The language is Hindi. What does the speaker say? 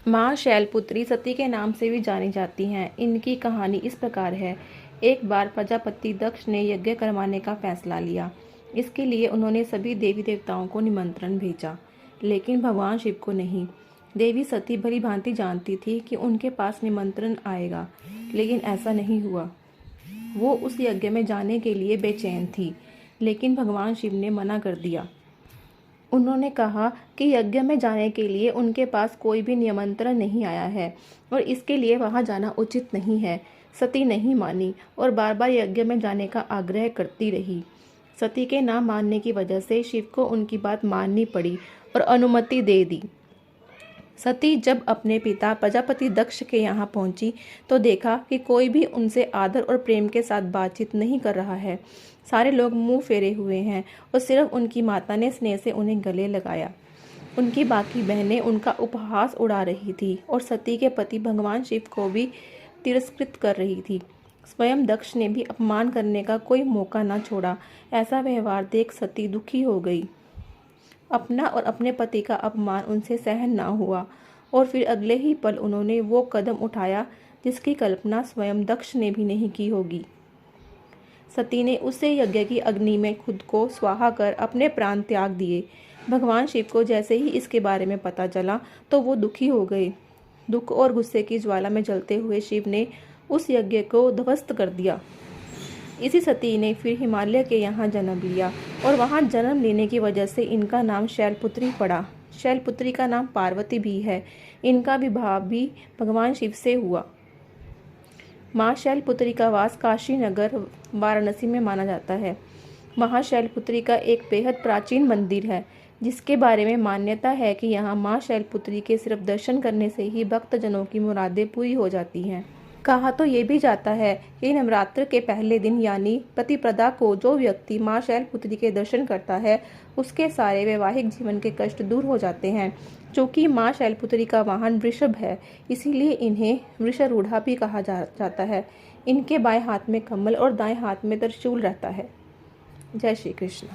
माँ शैलपुत्री सती के नाम से भी जानी जाती हैं। इनकी कहानी इस प्रकार है। एक बार प्रजापति दक्ष ने यज्ञ करवाने का फैसला लिया। इसके लिए उन्होंने सभी देवी देवताओं को निमंत्रण भेजा, लेकिन भगवान शिव को नहीं। देवी सती भली भांति जानती थी कि उनके पास निमंत्रण आएगा, लेकिन ऐसा नहीं हुआ। वो उस यज्ञ में जाने के लिए बेचैन थी, लेकिन भगवान शिव ने मना कर दिया। उन्होंने कहा कि यज्ञ में जाने के लिए उनके पास कोई भी निमंत्रण नहीं आया है और इसके लिए वहां जाना उचित नहीं है। सती नहीं मानी और बार बार यज्ञ में जाने का आग्रह करती रही। सती के ना मानने की वजह से शिव को उनकी बात माननी पड़ी और अनुमति दे दी। सती जब अपने पिता प्रजापति दक्ष के यहाँ पहुंची तो देखा कि कोई भी उनसे आदर और प्रेम के साथ बातचीत नहीं कर रहा है। सारे लोग मुंह फेरे हुए हैं और सिर्फ उनकी माता ने स्नेह से उन्हें गले लगाया। उनकी बाकी बहनें उनका उपहास उड़ा रही थी और सती के पति भगवान शिव को भी तिरस्कृत कर रही थी। स्वयं दक्ष ने भी अपमान करने का कोई मौका न छोड़ा। ऐसा व्यवहार देख सती दुखी हो गई। अपना और अपने पति का अपमान उनसे सहन ना हुआ और फिर अगले ही पल उन्होंने वो कदम उठाया जिसकी कल्पना स्वयं दक्ष ने भी नहीं की होगी। सती ने उसे यज्ञ की अग्नि में खुद को स्वाहा कर अपने प्राण त्याग दिए। भगवान शिव को जैसे ही इसके बारे में पता चला तो वो दुखी हो गए। दुख और गुस्से की ज्वाला में जलते हुए शिव ने उस यज्ञ को ध्वस्त कर दिया। इसी सती ने फिर हिमालय के यहाँ जन्म लिया और वहाँ जन्म लेने की वजह से इनका नाम शैलपुत्री पड़ा। शैलपुत्री का नाम पार्वती भी है। इनका विवाह भी भगवान शिव से हुआ। माँ शैलपुत्री का वास काशी नगर वाराणसी में माना जाता है। माँ शैलपुत्री का एक बेहद प्राचीन मंदिर है, जिसके बारे में मान्यता है कि यहाँ माँ शैलपुत्री के सिर्फ दर्शन करने से ही भक्तजनों की मुरादें पूरी हो जाती हैं। कहा तो ये भी जाता है कि नवरात्र के पहले दिन यानी प्रतिपदा को जो व्यक्ति माँ शैलपुत्री के दर्शन करता है उसके सारे वैवाहिक जीवन के कष्ट दूर हो जाते हैं। चूँकि माँ शैलपुत्री का वाहन वृषभ है, इसीलिए इन्हें वृषरूढ़ा भी कहा जाता है। इनके बाएं हाथ में कमल और दाएं हाथ में त्रिशूल रहता है। जय श्री कृष्ण।